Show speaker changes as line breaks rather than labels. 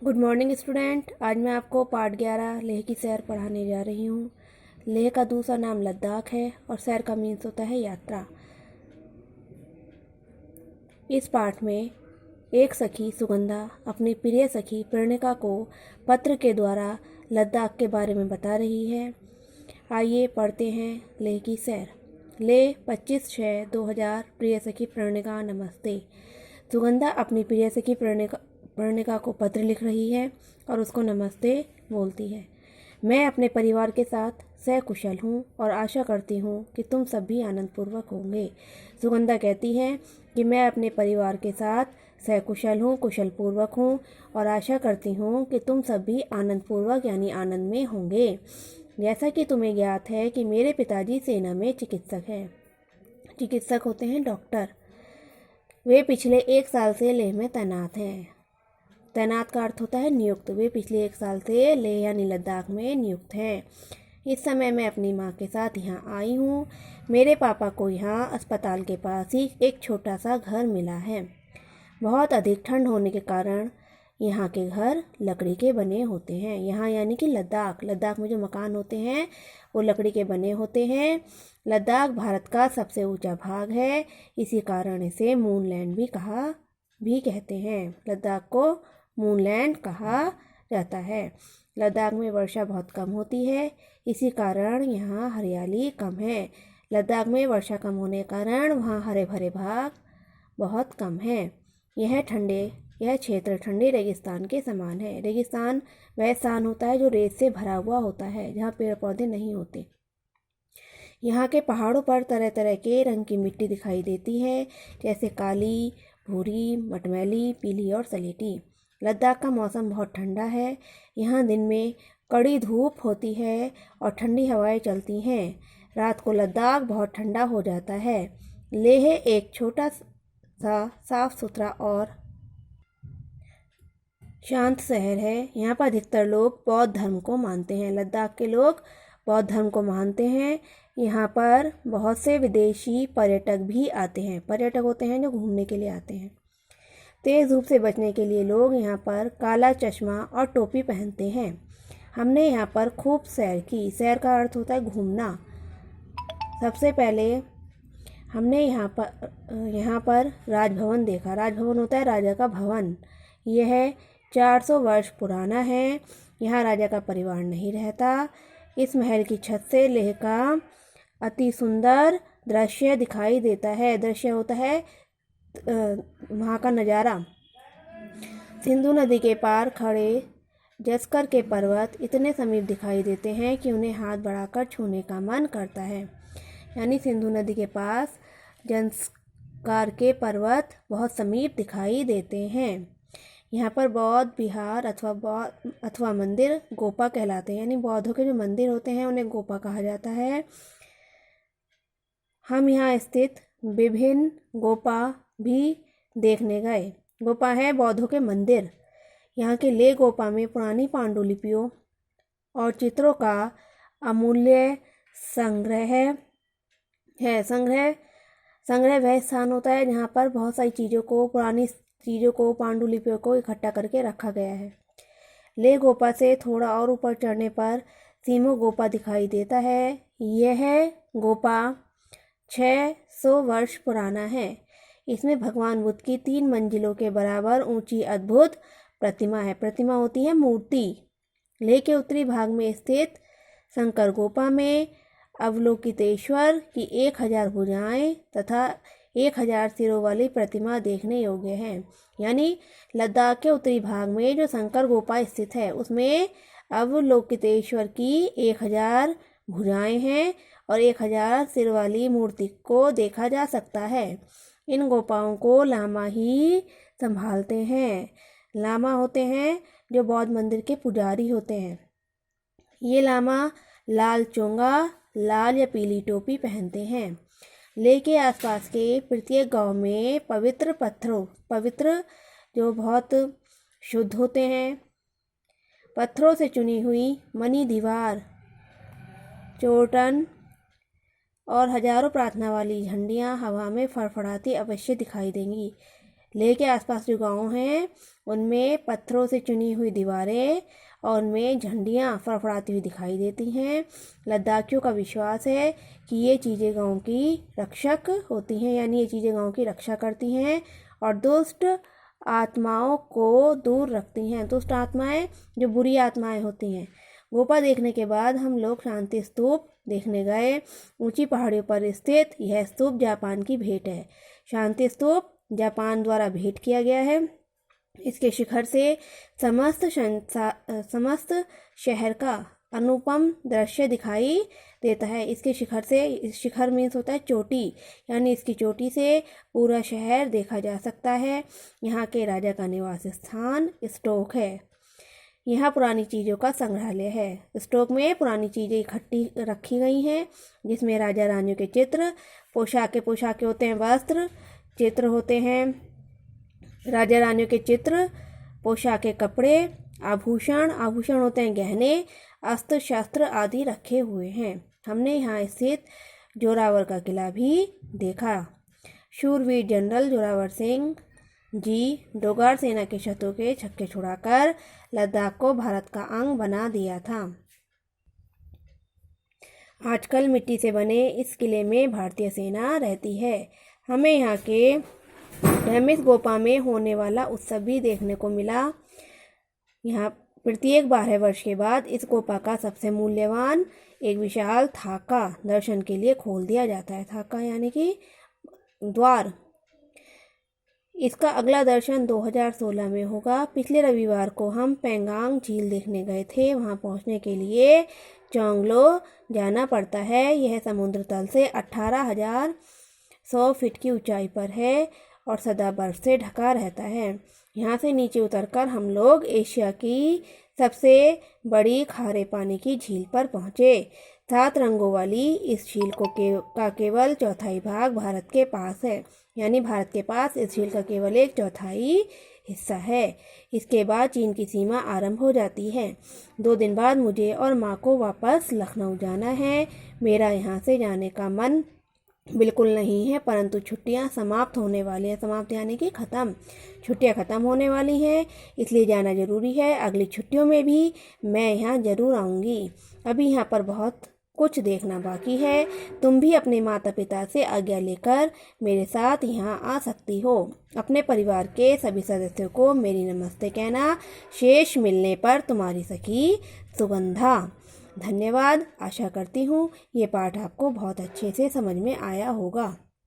Good morning student. आज मैं आपको पार्ट 11 लेह की सैर पढ़ाने जा रही हूँ। लेह का दूसरा नाम लद्दाख है और सैर का मीन्स होता है यात्रा। इस पाठ में एक सखी सुगंधा अपनी प्रिय सखी प्रणिका को पत्र के द्वारा लद्दाख के बारे में बता रही है। आइए पढ़ते हैं लेह की सैर। लेह 25/6/2000। प्रिय सखी प्रणिका नमस्ते। सुगंधा अपनी प्रिय सखी प्रणिका को पत्र लिख रही है और उसको नमस्ते बोलती है। मैं अपने परिवार के साथ सकुशल हूँ और आशा करती हूँ कि तुम सब भी आनंदपूर्वक होंगे। सुगंधा कहती है कि मैं अपने परिवार के साथ सकुशल हूँ, कुशलपूर्वक हूँ और आशा करती हूँ कि तुम सब भी आनंदपूर्वक यानी आनंद में होंगे। जैसा कि तुम्हें ज्ञात है कि मेरे पिताजी सेना में चिकित्सक हैं। चिकित्सक होते हैं डॉक्टर। वे पिछले 1 साल से लेह में तैनात हैं। तैनात का अर्थ होता है नियुक्त। वे पिछले 1 साल से लेह यानी लद्दाख में नियुक्त हैं। इस समय मैं अपनी माँ के साथ यहाँ आई हूँ। मेरे पापा को यहाँ अस्पताल के पास ही एक छोटा सा घर मिला है। बहुत अधिक ठंड होने के कारण यहाँ के घर लकड़ी के बने होते हैं। यहाँ यानी कि लद्दाख में जो मकान होते हैं वो लकड़ी के बने होते हैं। लद्दाख भारत का सबसे ऊंचा भाग है, इसी कारण इसे मूनलैंड भी कहते हैं। लद्दाख को मूनलैंड कहा जाता है। लद्दाख में वर्षा बहुत कम होती है, इसी कारण यहाँ हरियाली कम है। लद्दाख में वर्षा कम होने के कारण वहाँ हरे भरे भाग बहुत कम है। यह क्षेत्र ठंडे रेगिस्तान के समान है। रेगिस्तान वह स्थान होता है जो रेत से भरा हुआ होता है, जहाँ पेड़ पौधे नहीं होते। यहाँ के पहाड़ों पर तरह तरह के रंग की मिट्टी दिखाई देती है, जैसे काली, भूरी, मटमैली, पीली और सलेटी। लद्दाख का मौसम बहुत ठंडा है। यहाँ दिन में कड़ी धूप होती है और ठंडी हवाएं चलती हैं। रात को लद्दाख बहुत ठंडा हो जाता है। लेह एक छोटा सा साफ सुथरा और शांत शहर है। यहाँ पर अधिकतर लोग बौद्ध धर्म को मानते हैं। लद्दाख के लोग बौद्ध धर्म को मानते हैं। यहाँ पर बहुत से विदेशी पर्यटक भी आते हैं। पर्यटक होते हैं जो घूमने के लिए आते हैं। तेज़ धूप से बचने के लिए लोग यहाँ पर काला चश्मा और टोपी पहनते हैं। हमने यहाँ पर खूब सैर की। सैर का अर्थ होता है घूमना। सबसे पहले हमने यहाँ पर राजभवन देखा। राजभवन होता है राजा का भवन। यह 400 वर्ष पुराना है। यहाँ राजा का परिवार नहीं रहता। इस महल की छत से लेह का अति सुंदर दृश्य दिखाई देता है। दृश्य होता है वहाँ का नज़ारा। सिंधु नदी के पार खड़े जस्कर के पर्वत इतने समीप दिखाई देते हैं कि उन्हें हाथ बढ़ाकर छूने का मन करता है। यानी सिंधु नदी के पास जस्कर के पर्वत बहुत समीप दिखाई देते हैं। यहाँ पर बौद्ध विहार अथवा मंदिर गोपा कहलाते हैं। यानी बौद्धों के जो मंदिर होते हैं उन्हें गोपा कहा जाता है। हम यहाँ स्थित विभिन्न गोपा भी देखने गए। गोपा है बौद्धों के मंदिर। यहाँ के लेह गोपा में पुरानी पांडुलिपियों और चित्रों का अमूल्य संग्रह है। संग्रह वह स्थान होता है जहाँ पर बहुत सारी पुरानी चीज़ों को, पांडुलिपियों को इकट्ठा करके रखा गया है। लेह गोपा से थोड़ा और ऊपर चढ़ने पर सीमो गोपा दिखाई देता है। यह गोपा 600 वर्ष पुराना है। इसमें भगवान बुद्ध की 3 मंजिलों के बराबर ऊंची अद्भुत प्रतिमा है। प्रतिमा होती है मूर्ति। लेह के उत्तरी भाग में स्थित शंकर गोपा में अवलोकितेश्वर की 1000 भुजाएं तथा 1000 सिरों वाली प्रतिमा देखने योग्य है। यानी लद्दाख के उत्तरी भाग में जो शंकर गोपा स्थित है उसमें अवलोकितेश्वर की 1000 भुजाएं हैं और 1000 सिर वाली मूर्ति को देखा जा सकता है। इन गोपाओं को लामा ही संभालते हैं। लामा होते हैं जो बौद्ध मंदिर के पुजारी होते हैं। ये लामा लाल चोंगा, लाल या पीली टोपी पहनते हैं। लेह के आसपास के प्रत्येक गांव में पवित्र जो बहुत शुद्ध होते हैं, पत्थरों से चुनी हुई मनी दीवार, चोटन और हजारों प्रार्थना वाली झंडियाँ हवा में फड़फड़ाती अवश्य दिखाई देंगी। लेह के आसपास जो गांव हैं उनमें पत्थरों से चुनी हुई दीवारें और उनमें झंडियाँ फड़फड़ाती हुई दिखाई देती हैं। लद्दाखियों का विश्वास है कि ये चीज़ें गांव की रक्षक होती हैं, यानी ये चीज़ें गांव की रक्षा करती हैं और दुष्ट आत्माओं को दूर रखती हैं। दुष्ट आत्माएं जो बुरी आत्माएं होती हैं। गोपा देखने के बाद हम लोग शांति स्तूप देखने गए। ऊंची पहाड़ियों पर स्थित यह स्तूप जापान की भेंट है। शांति स्तूप जापान द्वारा भेंट किया गया है। इसके शिखर से समस्त शहर का अनुपम दृश्य दिखाई देता है। इसके शिखर से, शिखर मीन्स होता है चोटी, यानी इसकी चोटी से पूरा शहर देखा जा सकता है। यहाँ के राजा का निवास स्थान स्टोक है। यहाँ पुरानी चीज़ों का संग्रहालय है। स्टोक में पुरानी चीज़ें इकट्ठी रखी गई हैं, जिसमें राजा रानियों के चित्र, पोशाकें होते हैं, वस्त्र चित्र होते हैं, राजा रानियों के चित्र, पोशाकें, कपड़े, आभूषण होते हैं, गहने, अस्त्र शस्त्र आदि रखे हुए हैं। हमने यहाँ स्थित जोरावर का किला भी देखा। शूरवीर जनरल जोरावर सिंह जी डोगार सेना के शत्रुओं के छक्के छुड़ाकर लद्दाख को भारत का अंग बना दिया था। आजकल मिट्टी से बने इस किले में भारतीय सेना रहती है। हमें यहाँ के धर्मेश गोपा में होने वाला उत्सव भी देखने को मिला। यहाँ प्रत्येक 12 वर्ष के बाद इस गोपा का सबसे मूल्यवान एक विशाल थाका दर्शन के लिए खोल दिया जाता है। थाका यानी कि द्वार। इसका अगला दर्शन 2016 में होगा। पिछले रविवार को हम पेंगांग झील देखने गए थे। वहाँ पहुँचने के लिए चोंगलो जाना पड़ता है। यह समुद्र तल से 18,100 फीट की ऊंचाई पर है और सदा बर्फ से ढका रहता है। यहाँ से नीचे उतरकर हम लोग एशिया की सबसे बड़ी खारे पानी की झील पर पहुँचे। 7 रंगों वाली इस झील का केवल चौथाई भाग भारत के पास है, यानी भारत के पास इस झील का केवल 1/4 हिस्सा है। इसके बाद चीन की सीमा आरंभ हो जाती है। 2 दिन बाद मुझे और माँ को वापस लखनऊ जाना है। मेरा यहाँ से जाने का मन बिल्कुल नहीं है, परंतु छुट्टियां समाप्त होने वाली हैं। समाप्त यानी कि ख़त्म, छुट्टियां ख़त्म होने वाली हैं, इसलिए जाना ज़रूरी है। अगली छुट्टियों में भी मैं यहाँ ज़रूर आऊँगी। अभी यहाँ पर बहुत कुछ देखना बाकी है। तुम भी अपने माता पिता से आज्ञा लेकर मेरे साथ यहाँ आ सकती हो। अपने परिवार के सभी सदस्यों को मेरी नमस्ते कहना। शेष मिलने पर तुम्हारी सखी सुगंधा। धन्यवाद। आशा करती हूँ ये पाठ आपको बहुत अच्छे से समझ में आया होगा।